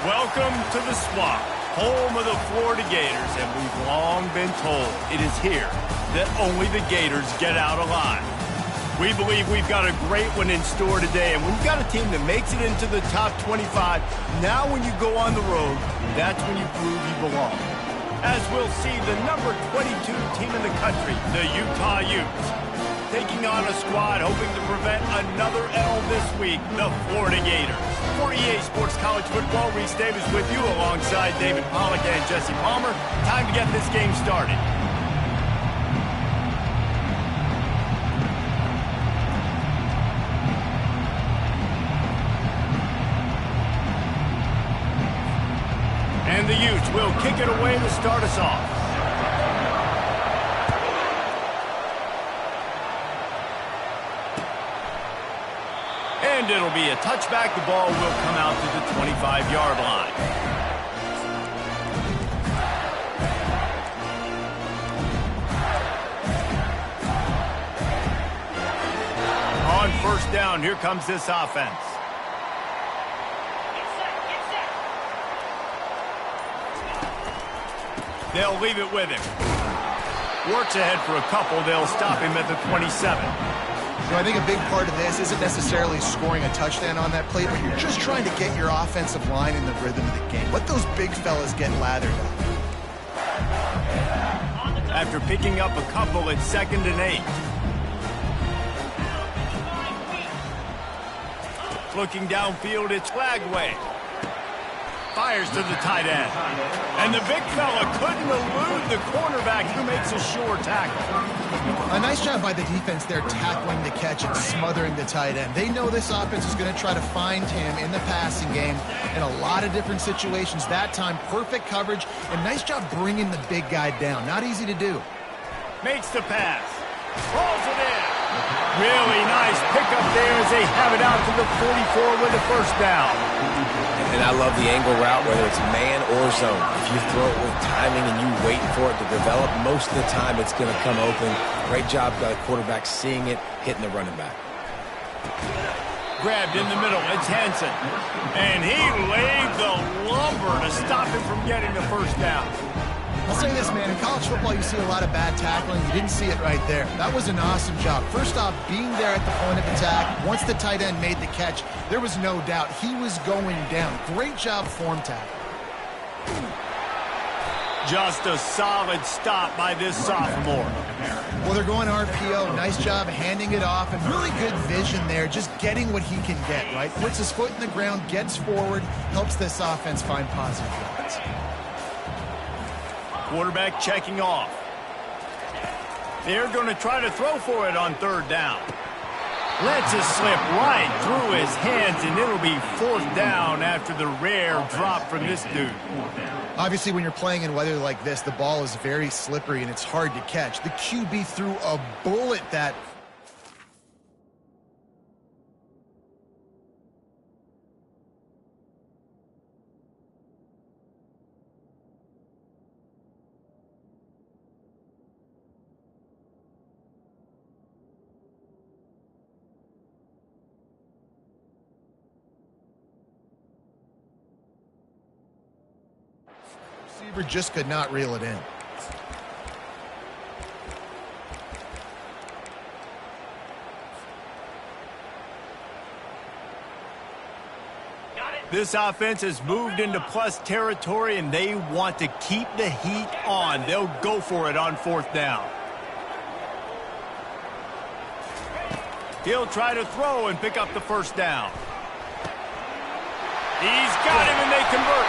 Welcome to the Swamp, home of the Florida Gators, and we've long been told it is here that only the Gators get out alive. We believe we've got a great one in store today, and when you've got a team that makes it into the top 25, now when you go on the road, that's when you prove you belong. As we'll see, the number 22 team in the country, the Utah Utes, taking on a squad hoping to prevent another L this week, the Florida Gators. For EA Sports College Football, Reese Davis with you alongside David Pollack and Jesse Palmer. Time to get this game started. And the Utes will kick it away to start us off. And it'll be a touchback. The ball will come out to the 25-yard line. On first down, here comes this offense. They'll leave it with him. Works ahead for a couple. They'll stop him at the 27. So I think a big part of this isn't necessarily scoring a touchdown on that play, but you're just trying to get your offensive line in the rhythm of the game. Let those big fellas get lathered up. After picking up a couple, it's 2nd and 8. Looking downfield, it's Lagway. Fires to the tight end. And the big fella couldn't elude the cornerback who makes a sure tackle. A nice job by the defense there tackling the catch and smothering the tight end. They know this offense is going to try to find him in the passing game in a lot of different situations. That time, perfect coverage and nice job bringing the big guy down. Not easy to do. Makes the pass. Rolls it in. Really nice pickup there as they have it out to the 44 with a first down. And I love the angle route, whether it's man or zone. If you throw it with timing and you wait for it to develop, most of the time it's going to come open. Great job by the quarterback seeing it, hitting the running back. Grabbed in the middle, it's Hansen. And he laid the lumber to stop him from getting the first down. I'll say this, man. In college football, you see a lot of bad tackling. You didn't see it right there. That was an awesome job. First off, being there at the point of attack. Once the tight end made the catch, there was no doubt he was going down. Great job form tackle. Just a solid stop by this sophomore. Well, they're going RPO. Nice job handing it off, and really good vision there, just getting what he can get, right? Puts his foot in the ground, gets forward, helps this offense find positive yards. Quarterback checking off. They're going to try to throw for it on 3rd down. Lets it slip right through his hands, and it'll be 4th down after the rare drop from this dude. Obviously, when you're playing in weather like this, the ball is very slippery and it's hard to catch. The QB threw a bullet that... receiver just could not reel it in. This offense has moved into plus territory, and they want to keep the heat on. They'll go for it on 4th down. He'll try to throw and pick up the first down. He's got him, and they convert.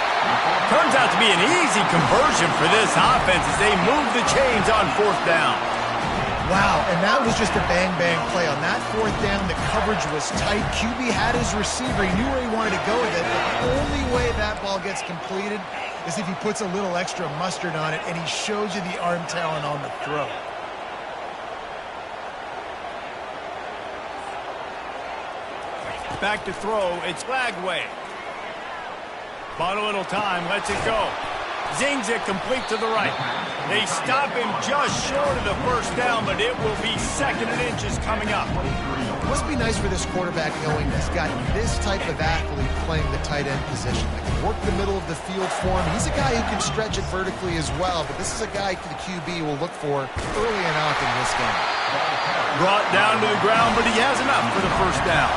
Turns out to be an easy conversion for this offense as they move the chains on 4th down. Wow, and that was just a bang-bang play. On that 4th down, the coverage was tight. QB had his receiver. He knew where he wanted to go with it. The only way that ball gets completed is if he puts a little extra mustard on it, and he shows you the arm talent on the throw. Back to throw, it's Lagway. Bought a little time, lets it go. Zings it complete to the right. They stop him just short of the first down, but it will be 2nd and inches coming up. It must be nice for this quarterback knowing he's got this type of athlete playing the tight end position. That can work the middle of the field for him. He's a guy who can stretch it vertically as well, but this is a guy the QB will look for early enough in this game. Brought down to the ground, but he has enough for the first down.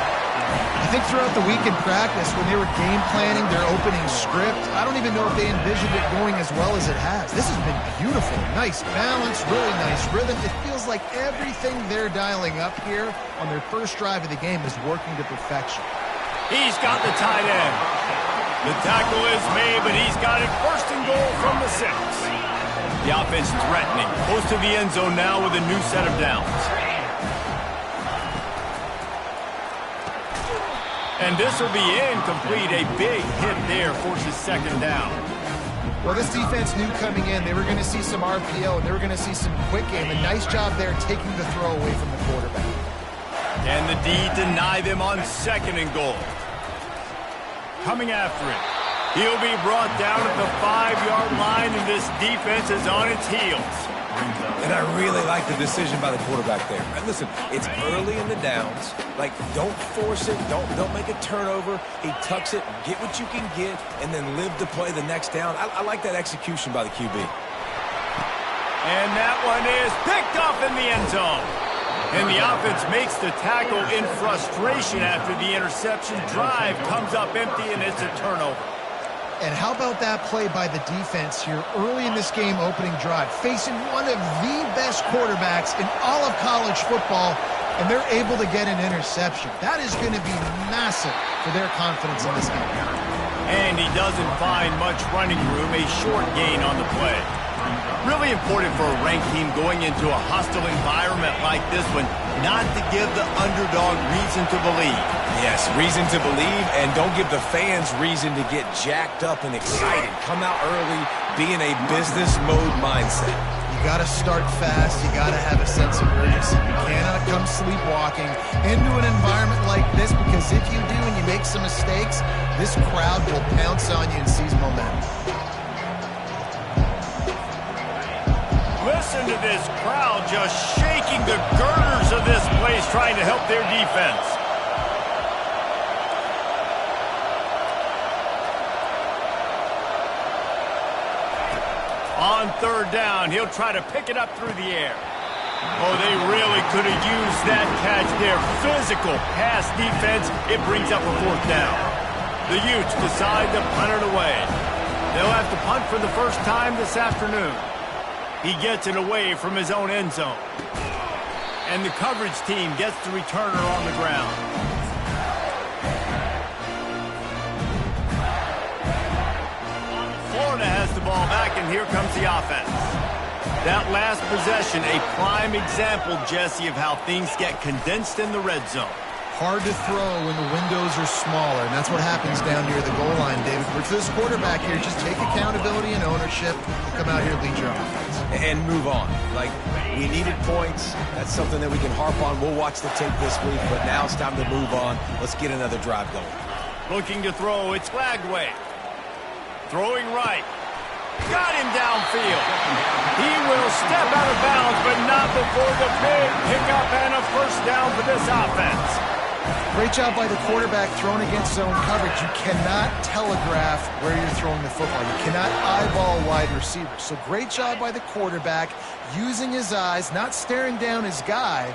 I think throughout the week in practice, when they were game planning their opening script, I don't even know if they envisioned it going as well as it has. This has been beautiful. Nice balance, really nice rhythm. It feels like everything they're dialing up here on their first drive of the game is working to perfection. He's got the tight end. The tackle is made, but he's got it 1st and goal from the 6. The offense threatening, close to the end zone now with a new set of downs. And this will be incomplete. A big hit there forces 2nd down. Well, this defense knew coming in they were going to see some RPO and they were going to see some quick game. A nice job there taking the throw away from the quarterback. And the D deny them on 2nd and goal. Coming after it. He'll be brought down at the 5-yard line, and this defense is on its heels. And I really like the decision by the quarterback there. And listen, it's early in the downs. Like, don't force it. Don't make a turnover. He tucks it, get what you can get, and then live to play the next down. I like that execution by the QB. And that one is picked off in the end zone. And the offense makes the tackle in frustration after the interception. Drive comes up empty, and it's a turnover. And how about that play by the defense here early in this game opening drive, facing one of the best quarterbacks in all of college football, and they're able to get an interception. That is going to be massive for their confidence in this game. And he doesn't find much running room, a short gain on the play. Really important for a ranked team going into a hostile environment like this one, not to give the underdog reason to believe. Yes, reason to believe, and don't give the fans reason to get jacked up and excited. Come out early, be in a business mode mindset. You got to start fast. You got to have a sense of urgency. You cannot come sleepwalking into an environment like this, because if you do and you make some mistakes, this crowd will pounce on you and seize momentum. Listen to this crowd just shaking the girders of this place, trying to help their defense. On 3rd down, he'll try to pick it up through the air. Oh, they really could have used that catch there. Physical pass defense. It brings up a 4th down. The Utes decide to punt it away. They'll have to punt for the first time this afternoon. He gets it away from his own end zone. And the coverage team gets the returner on the ground. Florida has the ball back, and here comes the offense. That last possession, a prime example, Jesse, of how things get condensed in the red zone. Hard to throw when the windows are smaller, and that's what happens down near the goal line, David. But for this quarterback here, just take accountability and ownership. Come out here, lead your offense. And move on. Like, we needed points. That's something that we can harp on. We'll watch the tape this week, but now it's time to move on. Let's get another drive going. Looking to throw, it's Flagway. Throwing right. Got him downfield. He will step out of bounds, but not before the big pickup and a 1st down for this offense. Great job by the quarterback throwing against zone coverage. You cannot telegraph where you're throwing the football. You cannot eyeball wide receivers. So great job by the quarterback using his eyes, not staring down his guy,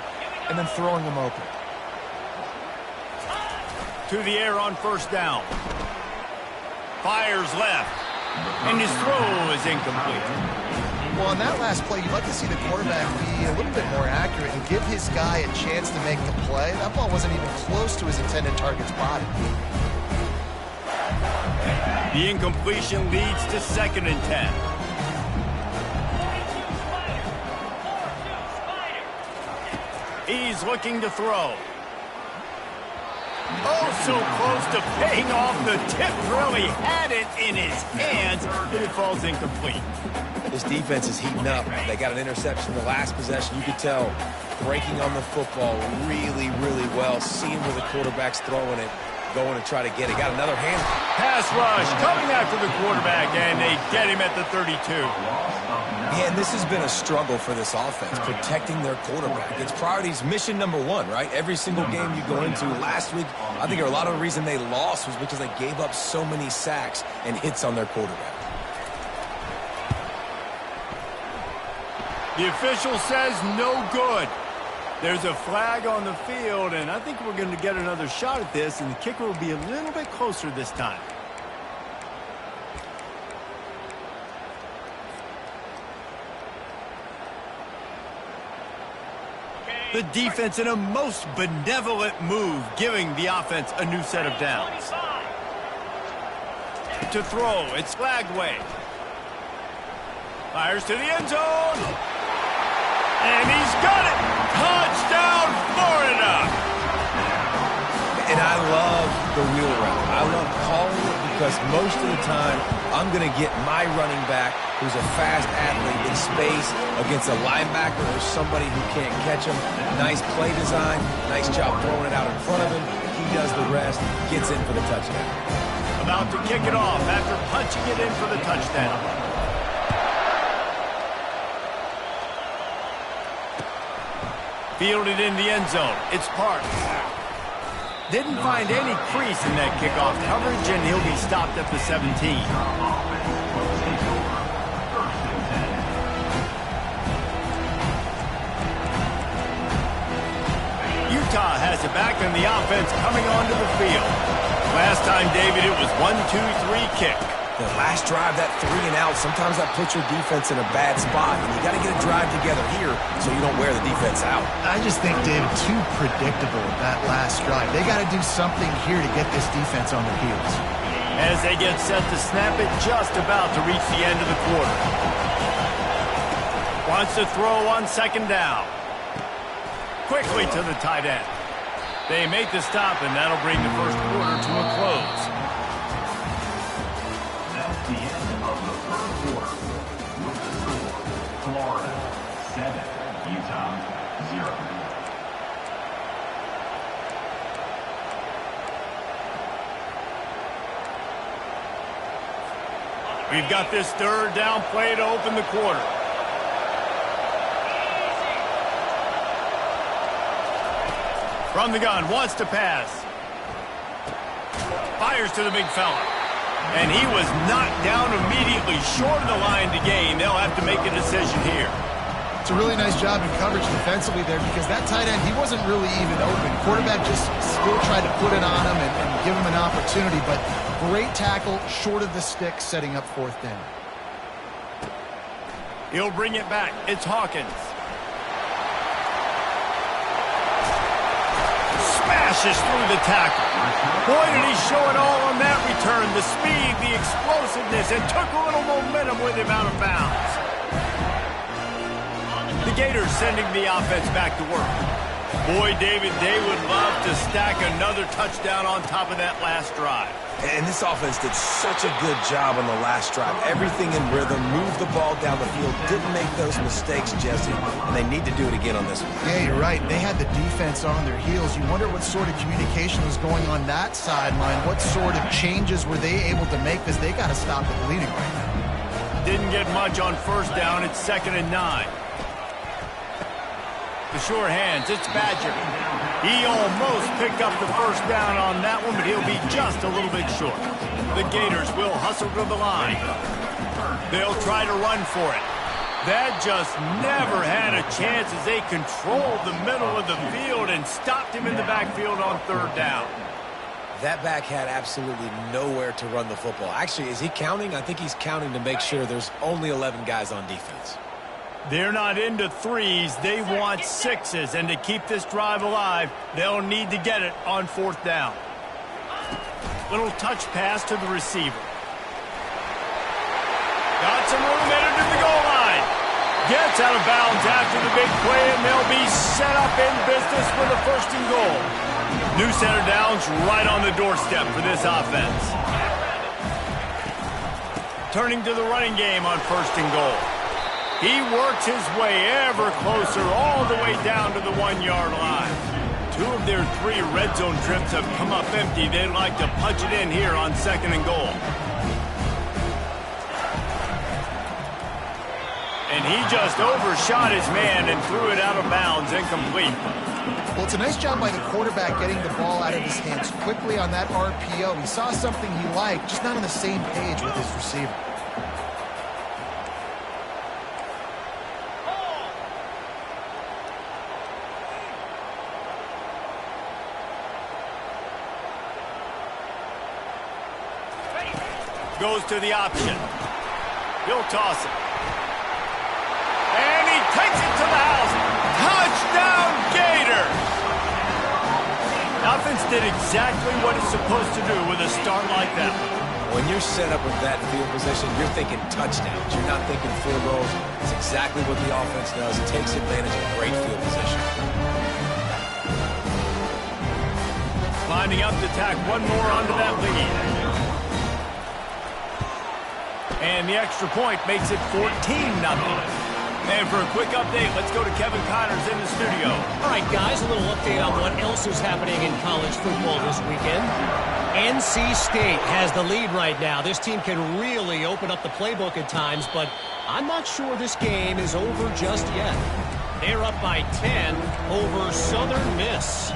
and then throwing him open. To the air on 1st down. Fires left. And his throw is incomplete. Well, on that last play, you'd like to see the quarterback be a little bit more accurate and give his guy a chance to make the play. That ball wasn't even close to his intended target's body. The incompletion leads to 2nd and 10. He's looking to throw. Oh, so close to paying off the tip. Really had it in his hands, but it falls incomplete. This defense is heating up. They got an interception in the last possession. You could tell breaking on the football really, really well. Seeing where the quarterback's throwing it, going to try to get it. Got another hand. Pass rush coming after the quarterback, and they get him at the 32. Yeah, and this has been a struggle for this offense, protecting their quarterback. It's priorities mission number one, right? Every single game you go into. Last week, I think a lot of the reason they lost was because they gave up so many sacks and hits on their quarterback. The official says no good. There's a flag on the field, and I think we're going to get another shot at this, and the kicker will be a little bit closer this time. The defense in a most benevolent move, giving the offense a new set of downs. To throw, it's flagged away. Fires to the end zone. And he's got it. Touchdown, Florida. And I love the wheel route. I love calling it because most of the time I'm going to get my running back, who's a fast athlete, in space against a linebacker or somebody who can't catch him. Nice play design, nice job throwing it out in front of him. He does the rest, gets in for the touchdown. About to kick it off after punching it in for the touchdown. Fielded in the end zone. It's Parks. Didn't find any crease in that kickoff coverage, and he'll be stopped at the 17. Utah has it back, and the offense coming onto the field. Last time, David, it was 1-2-3 kick. The last drive, that 3 and out, sometimes that puts your defense in a bad spot, and you got to get a drive together here so you don't wear the defense out. I just think, David, too predictable that last drive. They got to do something here to get this defense on their heels. As they get set to snap it, just about to reach the end of the quarter. Wants to throw on second down. Quickly to the tight end. They make the stop, and that'll bring the first quarter to a close. That's the end of the first quarter. With the score, Florida 7, Utah 0. We've got this third down play to open the quarter. From the gun, wants to pass. Fires to the big fella. And he was knocked down immediately short of the line to gain. They'll have to make a decision here. It's a really nice job in coverage defensively there because that tight end, he wasn't really even open. Quarterback just still tried to put it on him and give him an opportunity, but great tackle short of the stick, setting up fourth down. He'll bring it back. It's Hawkins. Smashes through the tackle. Boy, did he show it all on that return. The speed, the explosiveness, and took a little momentum with him out of bounds. The Gators sending the offense back to work. Boy, David, they would love to stack another touchdown on top of that last drive. And this offense did such a good job on the last drive. Everything in rhythm, moved the ball down the field, didn't make those mistakes, Jesse, and they need to do it again on this one. Yeah, you're right. They had the defense on their heels. You wonder what sort of communication was going on that sideline. What sort of changes were they able to make because they got to stop the bleeding right now. Didn't get much on first down. It's 2nd and 9. The sure hands, it's Badger. He almost picked up the first down on that one, but he'll be just a little bit short. The Gators will hustle to the line. They'll try to run for it. That just never had a chance as they controlled the middle of the field and stopped him in the backfield on third down. That back had absolutely nowhere to run the football. Actually, is he counting? I think he's counting to make sure there's only 11 guys on defense. They're not into threes. They want sixes. And to keep this drive alive, they'll need to get it on fourth down. Little touch pass to the receiver. Got some room headed to the goal line. Gets out of bounds after the big play, and they'll be set up in business for the 1st and goal. New set of downs right on the doorstep for this offense. Turning to the running game on 1st and goal. He works his way ever closer all the way down to the 1-yard line. 2 of their 3 red zone trips have come up empty. They'd like to punch it in here on 2nd and goal. And And he just overshot his man and threw it out of bounds, incomplete. Well, it's a nice job by the quarterback getting the ball out of his hands quickly on that RPO. He saw something he liked, just not on the same page with his receiver. Goes to the option. He'll toss it. And he takes it to the house. Touchdown, Gators! Offense did exactly what it's supposed to do with a start like that. When you're set up with that field position, you're thinking touchdowns. You're not thinking field goals. It's exactly what the offense does. It takes advantage of great field position. Lining up to tack one more onto that lead. And the extra point makes it 14-0. And for a quick update, let's go to Kevin Connors in the studio. All right, guys, a little update on what else is happening in college football this weekend. NC State has the lead right now. This team can really open up the playbook at times, but I'm not sure this game is over just yet. They're up by 10 over Southern Miss.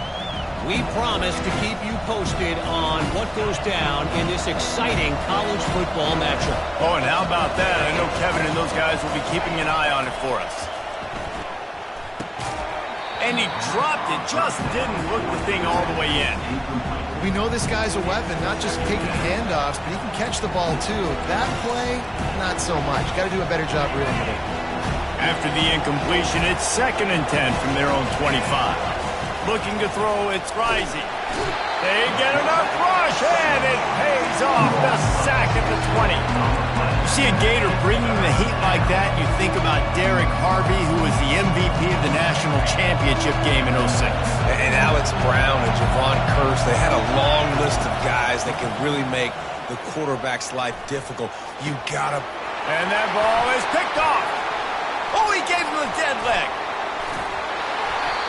We promise to keep you posted on what goes down in this exciting college football matchup. Oh, and how about that? I know Kevin and those guys will be keeping an eye on it for us. And he dropped it, just didn't look the thing all the way in. We know this guy's a weapon, not just taking handoffs, but he can catch the ball too. That play, not so much. Got to do a better job reading it. After the incompletion, it's 2nd and 10 from their own 25. Looking to throw, it's Rising. They get enough rush, and it pays off. The sack at the 20. You see a Gator bringing the heat like that, you think about Derek Harvey, who was the MVP of the national championship game in 06. And Alex Brown and Javon Curse, they had a long list of guys that can really make the quarterback's life difficult. You gotta... And that ball is picked off. Oh, he gave him a dead leg.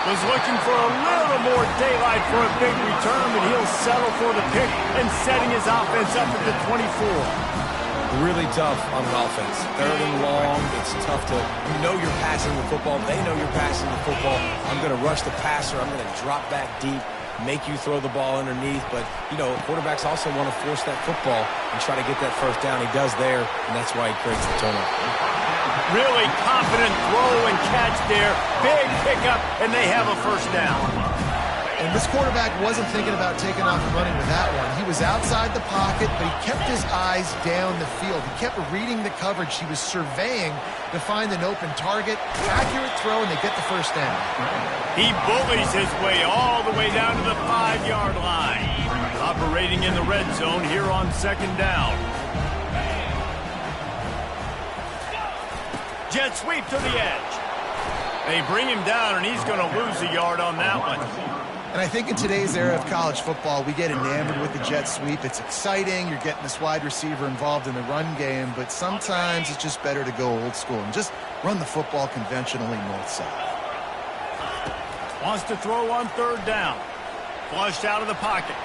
Was looking for a little more daylight for a big return, but he'll settle for the pick and setting his offense up at the 24. Really tough on an offense. 3rd and long, it's tough to... You know you're passing the football. They know you're passing the football. I'm going to rush the passer. I'm going to drop back deep, make you throw the ball underneath. But, you know, quarterbacks also want to force that football and try to get that first down. He does there, and that's why he creates the turnover. Really confident throw and catch there. Big pickup, and they have a first down. And this quarterback wasn't thinking about taking off and running with that one. He was outside the pocket, but he kept his eyes down the field. He kept reading the coverage. He was surveying to find an open target. Accurate throw, and they get the first down. He bullies his way all the way down to the 5-yard line. Operating in the red zone here on 2nd down. Jet sweep to the edge. They bring him down, and he's going to lose a yard on that one. And I think in today's era of college football, we get enamored with the jet sweep. It's exciting. You're getting this wide receiver involved in the run game, but sometimes it's just better to go old school and just run the football conventionally north-south. Wants to throw on 3rd down. Flushed out of the pocket.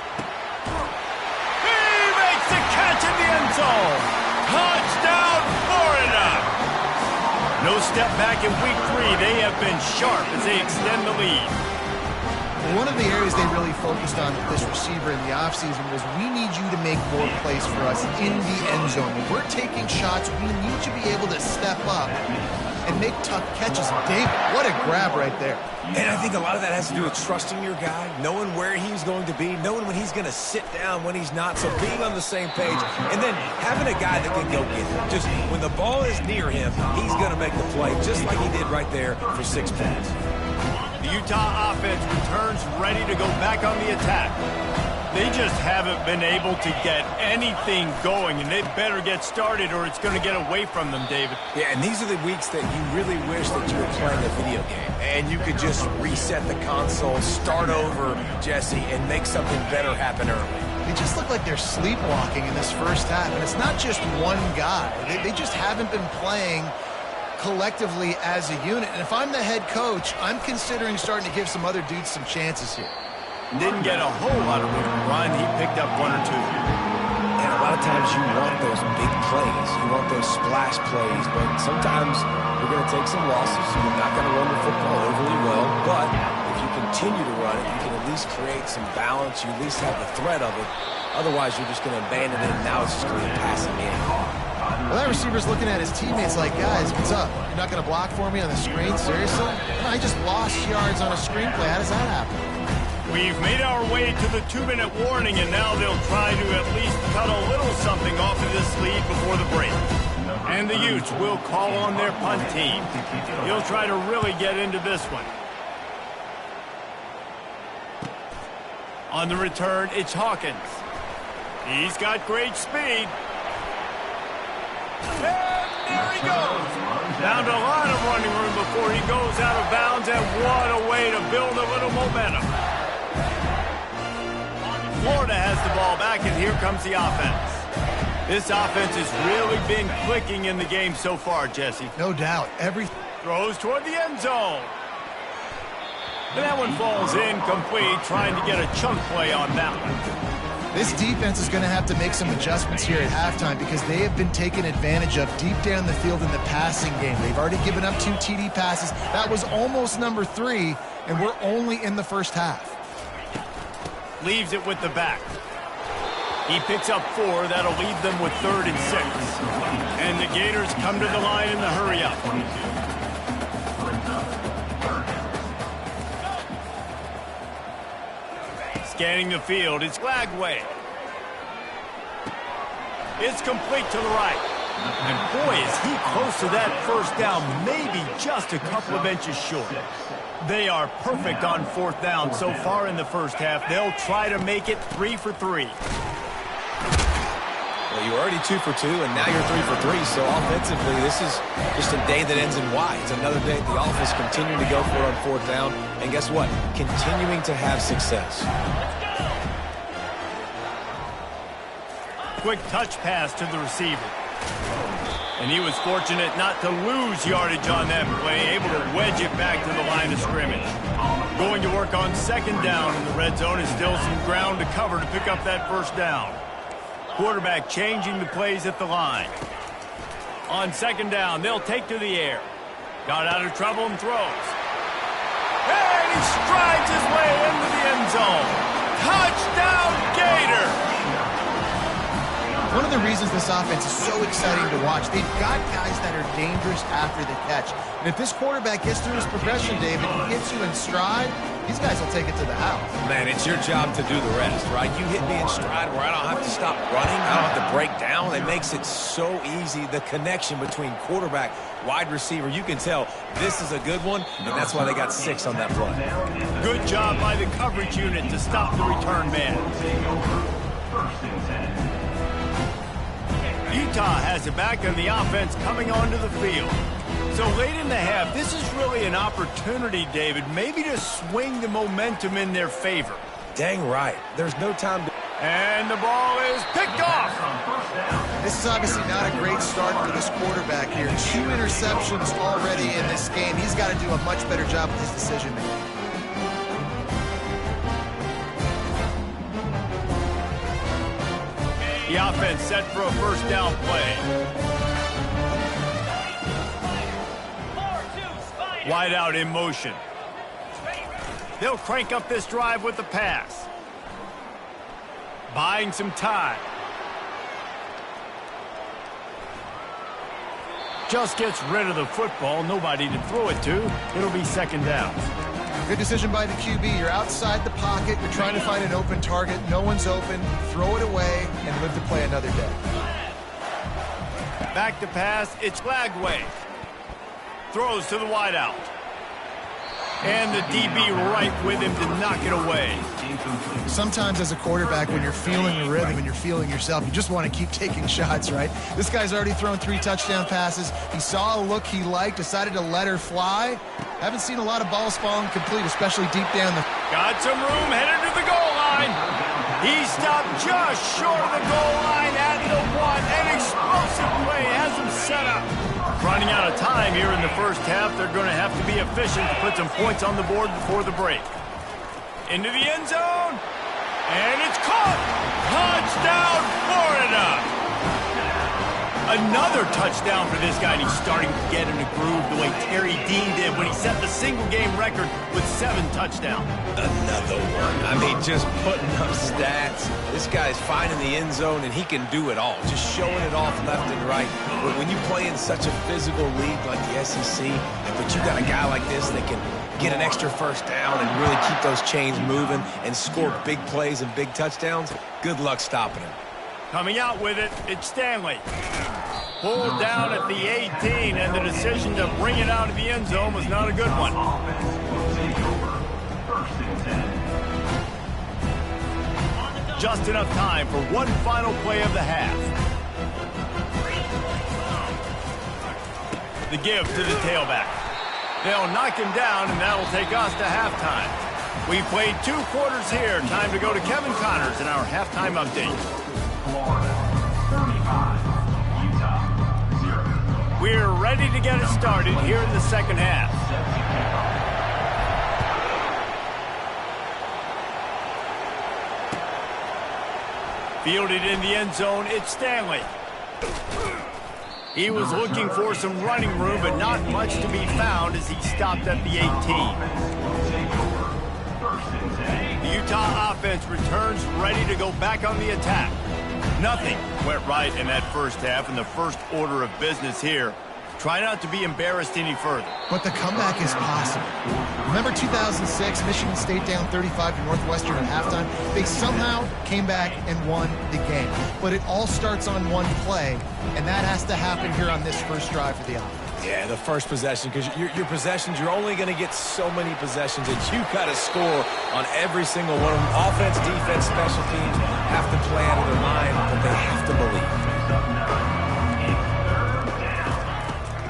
He makes the catch in the end zone. Touchdown, Florida! No step back in week 3. They have been sharp as they extend the lead. One of the areas they really focused on with this receiver in the offseason was we need you to make more plays for us in the end zone. When we're taking shots, we need you to be able to step up and make tough catches. And David, what a grab right there. And I think a lot of that has to do with trusting your guy, knowing where he's going to be, knowing when he's going to sit down, when he's not. So being on the same page, and then having a guy that can go get it. Just when the ball is near him, he's going to make the play, just like he did right there for 6 points. The Utah offense returns ready to go back on the attack. They just haven't been able to get anything going, and they better get started or it's going to get away from them, David. Yeah, and these are the weeks that you really wish that you were playing a video game, and you could just reset the console, start over, Jesse, and make something better happen early. They just look like they're sleepwalking in this first half, and it's not just one guy. They just haven't been playing collectively as a unit. And if I'm the head coach, I'm considering starting to give some other dudes some chances here. Didn't get a whole lot of room to run. He picked up 1 or 2. And a lot of times you want those big plays. You want those splash plays, but sometimes you're going to take some losses. You're not going to run the football overly well, but if you continue to run it, you can at least create some balance. You at least have the threat of it. Otherwise, you're just going to abandon it, and now it's just going to be a passing game. Well, that receiver's looking at his teammates like, guys, what's up? You're not going to block for me on the screen? Seriously? I just lost yards on a screenplay. How does that happen? We've made our way to the 2-minute warning, and now they'll try to at least cut a little something off of this lead before the break. And the Utes will call on their punt team. He'll try to really get into this one. On the return, it's Hawkins. He's got great speed. And there he goes. Found a lot of running room before he goes out of bounds, and what a way to build a little momentum. Florida has the ball back, and here comes the offense. This offense has really been clicking in the game so far, Jesse. No doubt. Throws toward the end zone. And that one falls incomplete, trying to get a chunk play on that one. This defense is going to have to make some adjustments here at halftime because they have been taken advantage of deep down the field in the passing game. They've already given up 2 TD passes. That was almost number 3, and we're only in the first half. Leaves it with the back. He picks up 4. That'll leave them with 3rd and 6. And the Gators come to the line in the hurry-up. Scanning the field, it's Glagway. It's complete to the right. And boy, is he close to that first down, maybe just a couple of inches short. They are perfect on 4th down so far in the first half. They'll try to make it 3 for 3. Well, you were already 2 for 2, and now you're 3 for 3. So offensively, this is just a day that ends in Y. It's another day at the office continuing to go for it on 4th down. And guess what? Continuing to have success. Quick touch pass to the receiver. And he was fortunate not to lose yardage on that play, able to wedge it back to the line of scrimmage. Going to work on 2nd down in the red zone, and still some ground to cover to pick up that first down. Quarterback changing the plays at the line. On 2nd down, they'll take to the air. Got out of trouble and throws. And he strides his way into the end zone. Touchdown, Gator! One of the reasons this offense is so exciting to watch, they've got guys that are dangerous after the catch. And if this quarterback gets through his progression, David, and hits you in stride, these guys will take it to the house. Man, it's your job to do the rest, right? You hit me in stride where I don't have to stop running. I don't have to break down. It makes it so easy, the connection between quarterback, wide receiver. You can tell this is a good one, and that's why they got 6 on that play. Good job by the coverage unit to stop the return man. Utah has it back, and the offense coming onto the field. So late in the half, this is really an opportunity, David, maybe to swing the momentum in their favor. Dang right. There's no time to... And the ball is picked off. This is obviously not a great start for this quarterback here. 2 interceptions already in this game. He's got to do a much better job with his decision-making. The offense set for a first down play. Wide out in motion. They'll crank up this drive with the pass. Buying some time. Just gets rid of the football. Nobody to throw it to. It'll be 2nd down. Good decision by the QB. You're outside the pocket. You're trying to find an open target. No one's open. Throw it away and live to play another day. Back to pass. It's Glagway. Throws to the wideout. And the DB right with him to knock it away. Sometimes as a quarterback, when you're feeling the rhythm and you're feeling yourself, you just want to keep taking shots, right? This guy's already thrown 3 touchdown passes. He saw a look he liked, decided to let her fly. Haven't seen a lot of balls falling complete, especially deep down the... Got some room, headed to the goal line. He stopped just short of the goal line at the 1. An explosive play has him set up. Running out of time here in the first half. They're going to have to be efficient to put some points on the board before the break. Into the end zone. And it's caught! Touchdown, Florida! Another touchdown for this guy, and he's starting to get in a groove the way Terry Dean did when he set the single-game record with 7 touchdowns. Another one. I mean, just putting up stats. This guy's finding the end zone, and he can do it all. Just showing it off left and right. But when you play in such a physical league like the SEC, but you got a guy like this that can get an extra first down and really keep those chains moving and score big plays and big touchdowns, good luck stopping him. Coming out with it, it's Stanley. Pulled down at the 18, and the decision to bring it out of the end zone was not a good one. Just enough time for one final play of the half. The give to the tailback. They'll knock him down, and that'll take us to halftime. We've played 2 quarters here. Time to go to Kevin Connors in our halftime update. Florida 35, Utah 0. We're ready to get it started here in the second half. Fielded in the end zone, it's Stanley. He was looking for some running room, but not much to be found as he stopped at the 18. The Utah offense returns ready to go back on the attack. Nothing went right in that first half, and the first order of business here. Try not to be embarrassed any further. But the comeback is possible. Remember 2006, Michigan State down 35 to Northwestern at halftime? They somehow came back and won the game. But it all starts on one play, and that has to happen here on this first drive for the offense. Yeah, the first possession, because your possessions, you're only going to get so many possessions, and you got to score on every single one of them. Offense, defense, special teams have to play out of their mind, but they have to believe.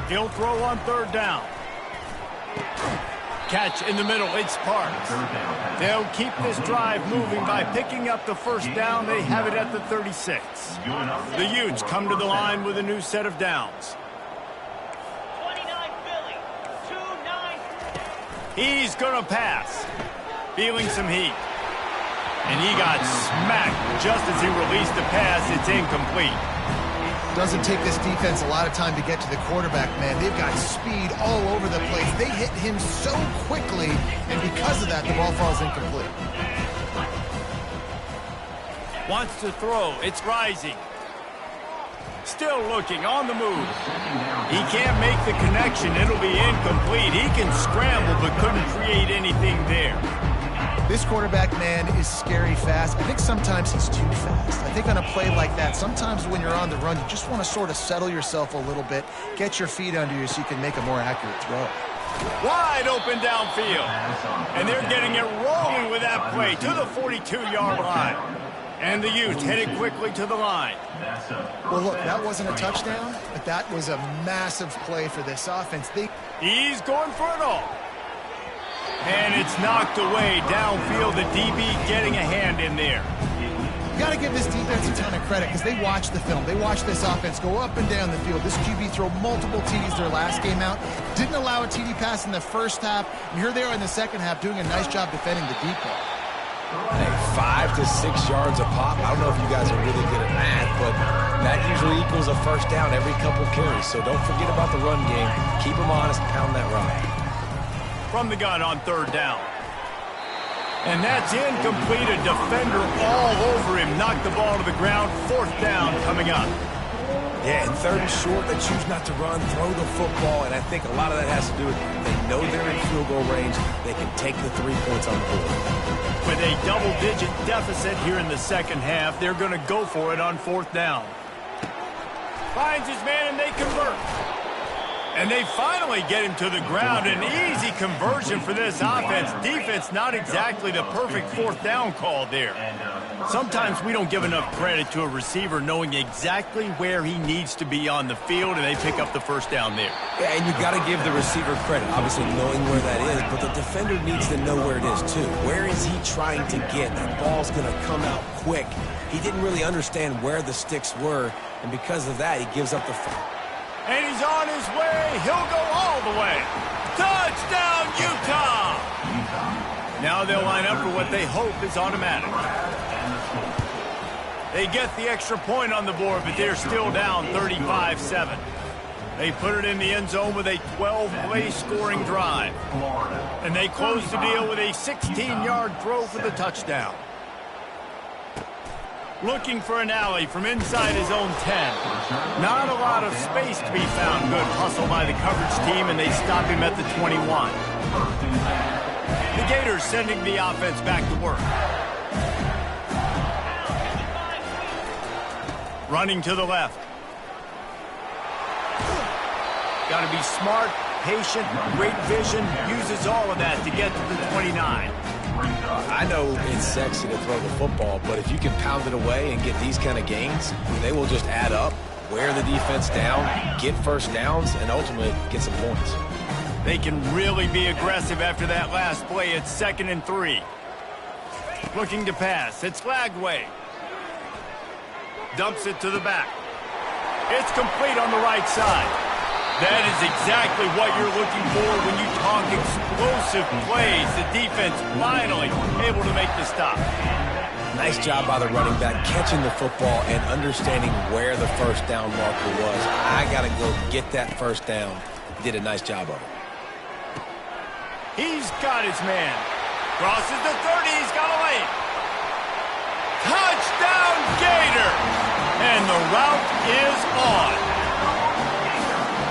He'll throw on 3rd down. Catch in the middle, it's Parks. They'll keep this drive moving by picking up the first down. They have it at the 36. The Utes come to the line with a new set of downs. He's going to pass. Feeling some heat. And he got smacked just as he released the pass. It's incomplete. Doesn't take this defense a lot of time to get to the quarterback, man. They've got speed all over the place. They hit him so quickly, and because of that, the ball falls incomplete. Wants to throw. It's Rising. Still looking, on the move. He can't make the connection. It'll be incomplete. He can scramble, but couldn't create anything there. This quarterback, man, is scary fast. I think sometimes he's too fast. I think on a play like that, sometimes when you're on the run, you just want to sort of settle yourself a little bit, get your feet under you so you can make a more accurate throw. Wide open downfield. And they're getting it rolling with that play to the 42-yard line. And the Utes headed quickly to the line. Well, look, that wasn't a touchdown, but that was a massive play for this offense. He's going for it all. And it's knocked away downfield. The DB getting a hand in there. You got to give this defense a ton of credit because they watched the film. They watched this offense go up and down the field. This QB throw multiple TDs their last game out. Didn't allow a TD pass in the first half. And here they are in the second half doing a nice job defending the deep ball. Hey, 5 to 6 yards a pop. I don't know if you guys are really good at math, but that usually equals a first down every couple carries. So don't forget about the run game. Keep them honest, pound that rock. From the gun on 3rd down. And that's incomplete. A defender all over him. Knocked the ball to the ground. 4th down coming up. Yeah, and 3rd and short, they choose not to run, throw the football, and I think a lot of that has to do with they know they're in field goal range. They can take the 3 points on the board. With a double-digit deficit here in the second half, they're going to go for it on 4th down. Finds his man, and they convert. And they finally get him to the ground. An easy conversion for this offense. Defense, not exactly the perfect 4th down call there. Sometimes we don't give enough credit to a receiver knowing exactly where he needs to be on the field, and they pick up the first down there. Yeah, and you got to give the receiver credit, obviously knowing where that is, but the defender needs to know where it is too. Where is he trying to get? That ball's going to come out quick. He didn't really understand where the sticks were, and because of that, he gives up the And he's on his way. He'll go all the way. Touchdown, Utah! Now they'll line up for what they hope is automatic. They get the extra point on the board, but they're still down 35-7. They put it in the end zone with a 12-play scoring drive. And they close the deal with a 16-yard throw for the touchdown. Looking for an alley from inside his own 10. Not a lot of space to be found. Good hustle by the coverage team, and they stop him at the 21. The Gators sending the offense back to work. Running to the left. Got to be smart, patient, great vision. Uses all of that to get to the 29. I know it's sexy to throw the football, but if you can pound it away and get these kind of gains, they will just add up, wear the defense down, get first downs, and ultimately get some points. They can really be aggressive after that last play. It's 2nd and 3. Looking to pass. It's Lagway. Dumps it to the back. It's complete on the right side. That is exactly what you're looking for when you talk explosive plays. The defense finally able to make the stop. Nice job by the running back catching the football and understanding where the first down marker was. I got to go get that first down. He did a nice job of it. He's got his man. Crosses the 30. He's got a lane. Touchdown, Gators! And the route is on.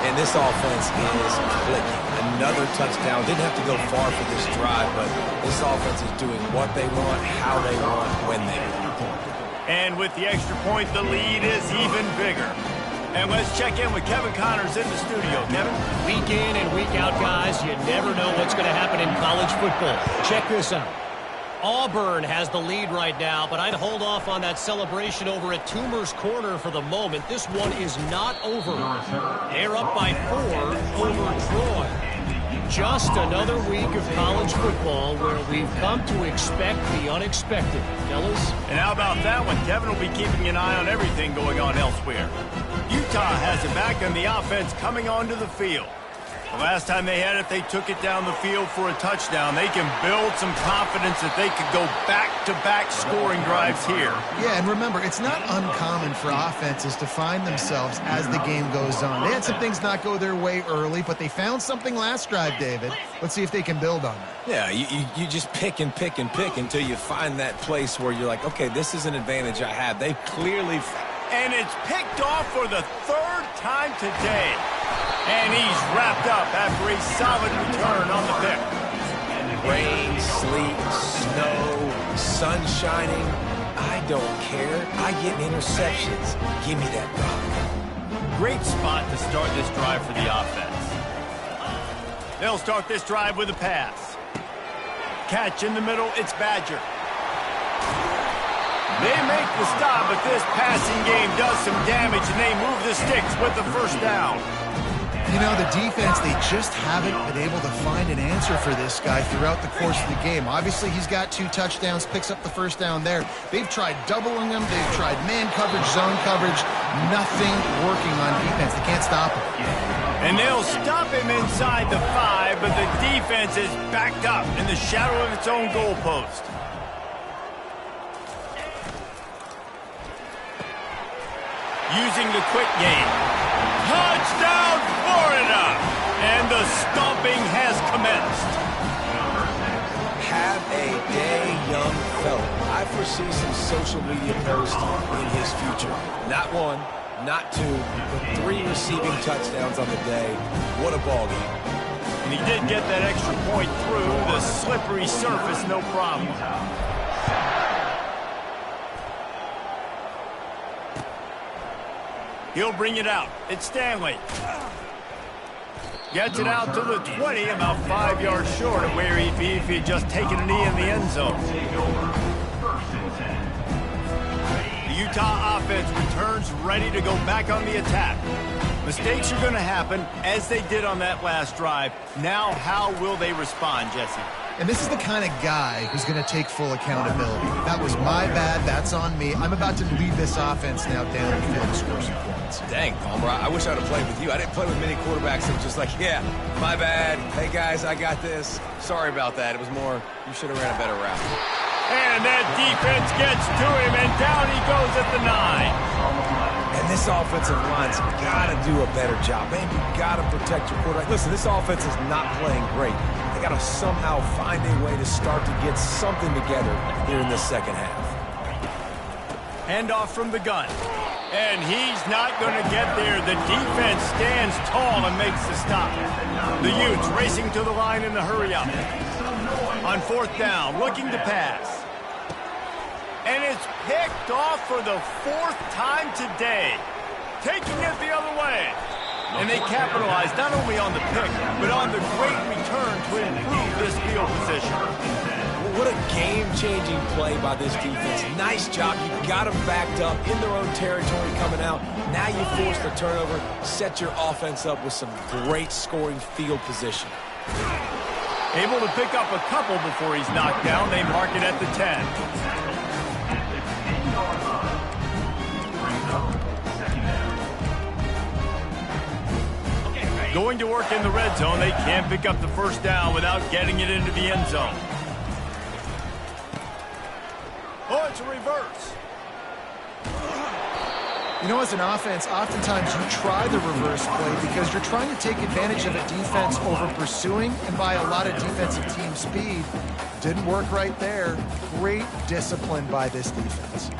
And this offense is clicking. Another touchdown. Didn't have to go far for this drive, but this offense is doing what they want, how they want, when they want. And with the extra point, the lead is even bigger. And let's check in with Kevin Connors in the studio. Kevin? Week in and week out, guys, you never know what's going to happen in college football. Check this out. Auburn has the lead right now, but I'd hold off on that celebration over at Toomer's Corner for the moment. This one is not over. They're up by 4 over Troy. Just another week of college football where we've come to expect the unexpected. Fellas? And how about that one? Kevin will be keeping an eye on everything going on elsewhere. Utah has it back on the offense coming onto the field. The last time they had it, they took it down the field for a touchdown. They can build some confidence that they could go back-to-back scoring drives here. Yeah, and remember, it's not uncommon for offenses to find themselves as the game goes on. They had some things not go their way early, but they found something last drive, David. Let's see if they can build on that. Yeah, you just pick and pick and pick until you find that place where you're like, okay, this is an advantage I have. They clearly... And it's picked off for the 3rd time today. And he's wrapped up after a solid return on the pick. Rain, sleet, snow, sun shining. I don't care. I get interceptions. Give me that rock. Great spot to start this drive for the offense. They'll start this drive with a pass. Catch in the middle. It's Badger. They make the stop, but this passing game does some damage, and they move the sticks with the first down. You know, the defense, they just haven't been able to find an answer for this guy throughout the course of the game. Obviously, he's got 2 touchdowns, picks up the first down there. They've tried doubling him. They've tried man coverage, zone coverage. Nothing working on defense. They can't stop him. And they'll stop him inside the 5, but the defense is backed up in the shadow of its own goalpost. Using the quick game. Touchdown, Florida! And the stomping has commenced. Have a day, young fella. I foresee some social media posts in his future. Not 1, not 2, but 3 receiving touchdowns on the day. What a ball game. And he did get that extra point through the slippery surface, no problem. He'll bring it out. It's Stanley. Gets it out to the 20, about 5 yards short of where he'd be if he had just taken a knee in the end zone. The Utah offense returns ready to go back on the attack. Mistakes are going to happen, as they did on that last drive. Now, how will they respond, Jesse? And this is the kind of guy who's going to take full accountability. That was my bad. That's on me. I'm about to lead this offense now down the field to score some points. Dang, Palmer, I wish I would have played with you. I didn't play with many quarterbacks that were just like, yeah, my bad. Hey, guys, I got this. Sorry about that. It was more, you should have ran a better route. And that defense gets to him, and down he goes at the 9. And this offensive line's got to do a better job. Man, you got to protect your quarterback. Listen, this offense is not playing great. They got to somehow find a way to start to get something together here in the second half. Handoff from the gun. And he's not going to get there. The defense stands tall and makes the stop. The Utes racing to the line in the hurry-up. On 4th down, looking to pass. And it's picked off for the 4th time today. Taking it the other way. And they capitalized not only on the pick, but on the great return to improve this field position. What a game-changing play by this defense. Nice job. You got them backed up in their own territory coming out. Now you force the turnover, set your offense up with some great scoring field position. Able to pick up a couple before he's knocked down. They mark it at the 10. Going to work in the red zone. They can't pick up the 1st down without getting it into the end zone. Oh, it's a reverse. You know, as an offense, oftentimes you try the reverse play because you're trying to take advantage of a defense over pursuing and by a lot of defensive team speed. Didn't work right there. Great discipline by this defense.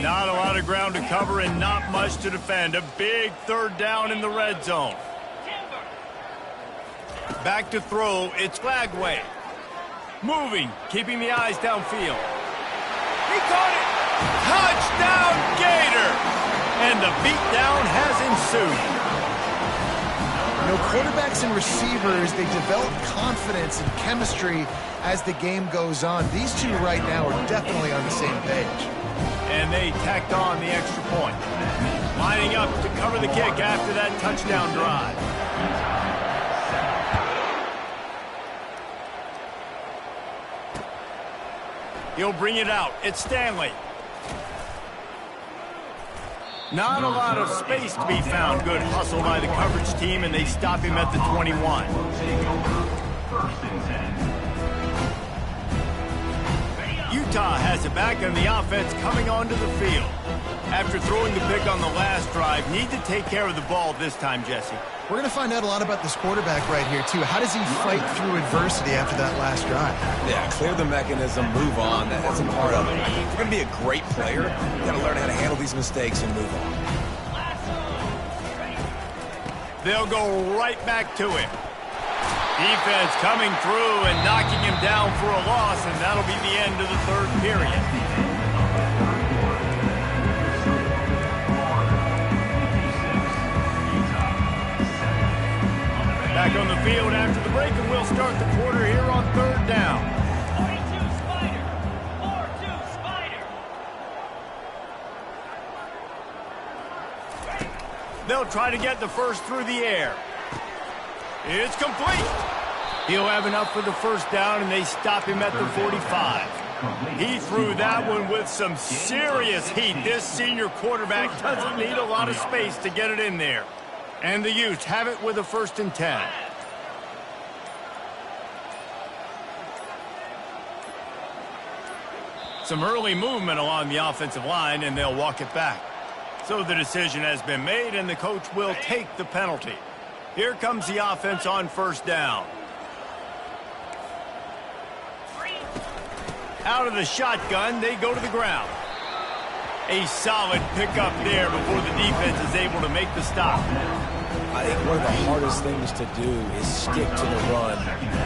Not a lot of ground to cover and not much to defend. A big 3rd down in the red zone. Back to throw. It's Flagway. Moving, keeping the eyes downfield. He caught it! Touchdown, Gator! And the beatdown has ensued. You know, quarterbacks and receivers, they develop confidence and chemistry as the game goes on. These two right now are definitely on the same page. And they tacked on the extra point. Lining up to cover the kick after that touchdown drive. He'll bring it out. It's Stanley. Not a lot of space to be found. Good hustle by the coverage team, and they stop him at the 21. Utah has it back, and the offense coming onto the field. After throwing the pick on the last drive, need to take care of the ball this time, Jesse. We're going to find out a lot about this quarterback right here, too. How does he fight through adversity after that last drive? Yeah, clear the mechanism, move on. That's a part of it. If you're going to be a great player, you got to learn how to handle these mistakes and move on. They'll go right back to him. Defense coming through and knocking him down for a loss, and that'll be the end of the 3rd period. Back on the field after the break, and we'll start the quarter here on 3rd down. 42 Spider. 4-2 Spider. They'll try to get the first through the air. It's complete. He'll have enough for the 1st down, and they stop him at the 45. He threw that one with some serious heat. This senior quarterback doesn't need a lot of space to get it in there. And the Utes have it with a 1st and 10. Some early movement along the offensive line, and they'll walk it back. So the decision has been made, and the coach will take the penalty. Here comes the offense on 1st down. Out of the shotgun, they go to the ground. A solid pickup there before the defense is able to make the stop. I think one of the hardest things to do is stick to the run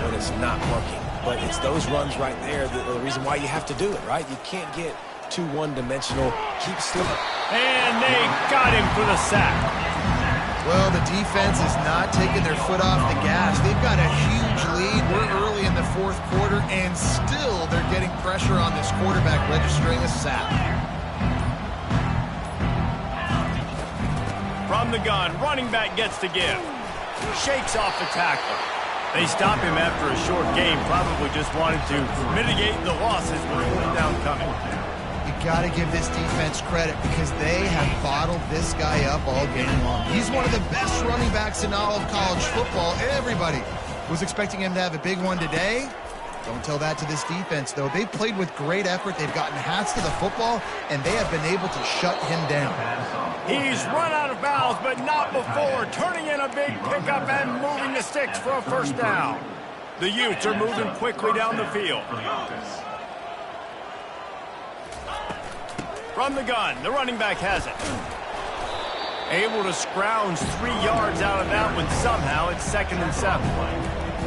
when it's not working. But it's those runs right there that are the reason why you have to do it, right? You can't get too one-dimensional. Keep slipping. And they got him for the sack. Well, the defense is not taking their foot off the gas. They've got a huge lead. We're early in the 4th quarter, and still they're getting pressure on this quarterback, registering a sack. From the gun, running back gets to give. Shakes off the tackler. They stop him after a short game, probably just wanted to mitigate the losses with 4th down coming. Got to give this defense credit because they have bottled this guy up all game long. He's one of the best running backs in all of college football. Everybody was expecting him to have a big one today, Don't tell that to this defense, though. They've played with great effort. They've gotten hats to the football, and they have been able to shut him down. He's run out of bounds, but not before. Turning in a big pickup and moving the sticks for a first down. The Utes are moving quickly down the field. From the gun, the running back has it. Able to scrounge 3 yards out of that one somehow. It's 2nd and 7.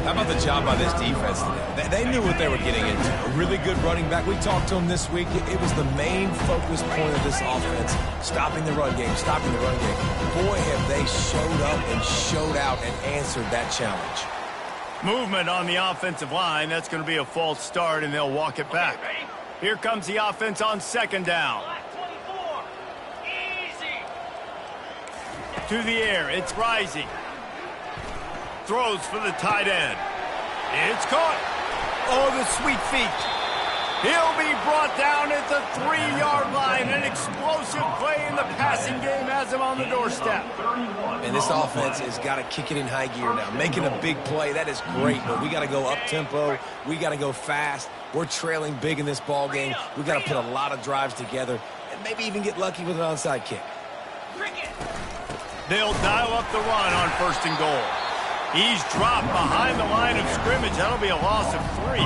How about the job by this defense today? They knew what they were getting into. A really good running back. We talked to him this week. It was the main focus point of this offense. Stopping the run game, stopping the run game. Boy, have they showed up and showed out and answered that challenge. Movement on the offensive line. That's going to be a false start, and they'll walk it back. Here comes the offense on 2nd down. Easy. To the air, it's Rising. Throws for the tight end. It's caught. Oh, the sweet feet. He'll be brought down at the 3-yard line. An explosive play in the passing game has him on the doorstep. And this offense has got to kick it in high gear now. Making a big play, that is great, but we got to go up-tempo. We got to go fast. We're trailing big in this ball game. We got to put a lot of drives together and maybe even get lucky with an onside kick. They'll dial up the run on 1st and goal. He's dropped behind the line of scrimmage. That'll be a loss of 3.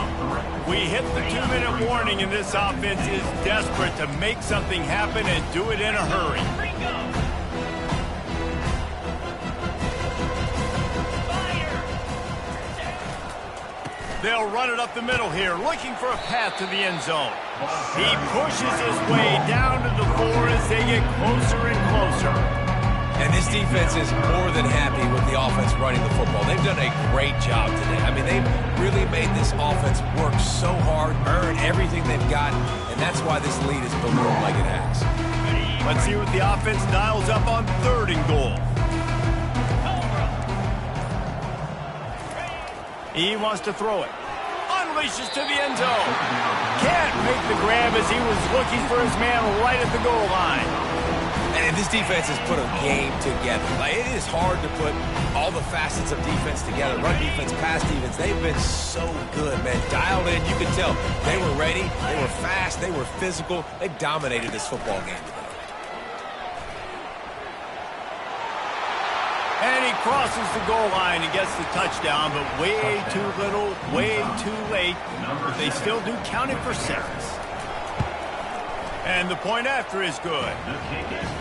We hit the 2-minute warning, and this offense is desperate to make something happen and do it in a hurry. They'll run it up the middle here, looking for a path to the end zone. He pushes his way down to the 4 as they get closer and closer. And this defense is more than happy with the offense running the football. They've done a great job today. I mean, they've really made this offense work so hard, earn everything they've got, and that's why this lead is ballooned like it has. Let's see what the offense dials up on 3rd and goal. He wants to throw it. Unleashes to the end zone. Can't make the grab as he was looking for his man right at the goal line. And this defense has put a game together. Like, it is hard to put all the facets of defense together. Run defense, pass defense. They've been so good, man. Dialed in, you could tell. They were ready. They were fast. They were physical. They dominated this football game today. And he crosses the goal line and gets the touchdown, but way too little, way too late. But they still do count it for 6. And the point after is good.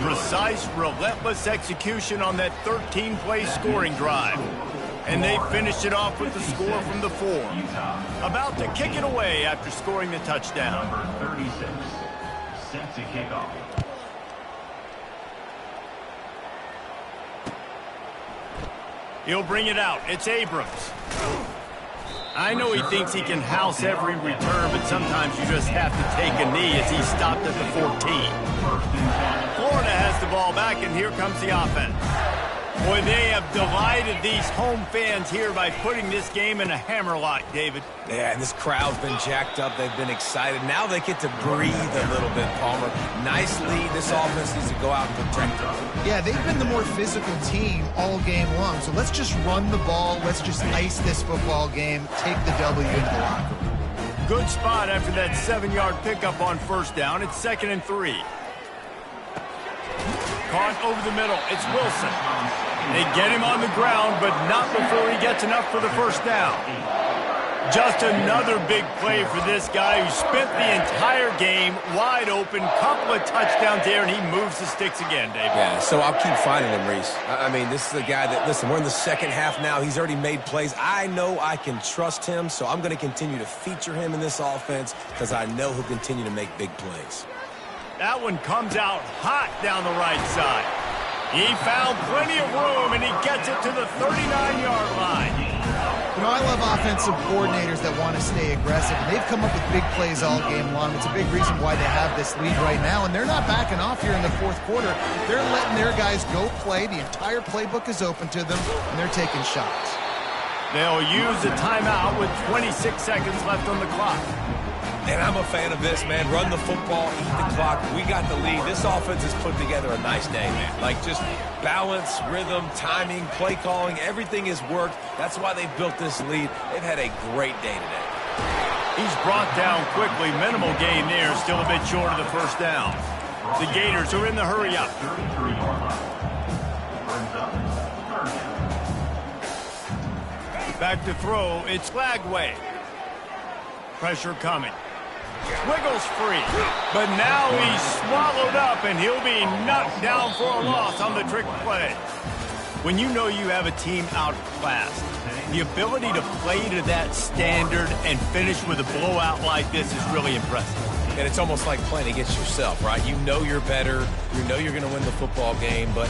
Precise, relentless execution on that 13-play scoring drive. And they finished it off with the score from the 4. About to kick it away after scoring the touchdown. Number 36, set to kick off. He'll bring it out. It's Abrams. I know he thinks he can house every return, but sometimes you just have to take a knee as he stopped at the 14. Florida has the ball back, and here comes the offense. Boy, they have delighted these home fans here by putting this game in a hammerlock, David. Yeah, and this crowd's been jacked up. They've been excited. Now they get to breathe a little bit, Palmer. Nice lead. This offense needs to go out and protect them. Yeah, they've been the more physical team all game long. So let's just run the ball. Let's just ice this football game. Take the W into the locker room. Good spot after that 7-yard pickup on 1st down. It's 2nd and 3. Caught over the middle. It's Wilson. They get him on the ground, but not before he gets enough for the 1st down. Just another big play for this guy who spent the entire game wide open, couple of touchdowns there, and he moves the sticks again, David. Yeah, so I'll keep finding him, Reese. I mean, this is the guy that, listen, we're in the 2nd half now. He's already made plays. I know I can trust him, so I'm going to continue to feature him in this offense because I know he'll continue to make big plays. That one comes out hot down the right side. He found plenty of room, and he gets it to the 39-yard line. You know, I love offensive coordinators that want to stay aggressive, and they've come up with big plays all game long. It's a big reason why they have this lead right now, and they're not backing off here in the 4th quarter. They're letting their guys go play. The entire playbook is open to them, and they're taking shots. They'll use a timeout with 26 seconds left on the clock. And I'm a fan of this, man. Run the football, eat the clock. We got the lead. This offense has put together a nice day, man. Like, just balance, rhythm, timing, play calling, everything has worked. That's why they've built this lead. They've had a great day today. He's brought down quickly. Minimal gain there. Still a bit short of the first down. The Gators are in the hurry up. 33-yard line. Brings up third down. Back to throw. It's Lagway. Pressure coming. Wiggles free. But now he's swallowed up, and he'll be knocked down for a loss on the trick play. When you know you have a team outclassed, the ability to play to that standard and finish with a blowout like this is really impressive. And it's almost like playing against yourself, right? You know you're better. You know you're going to win the football game, but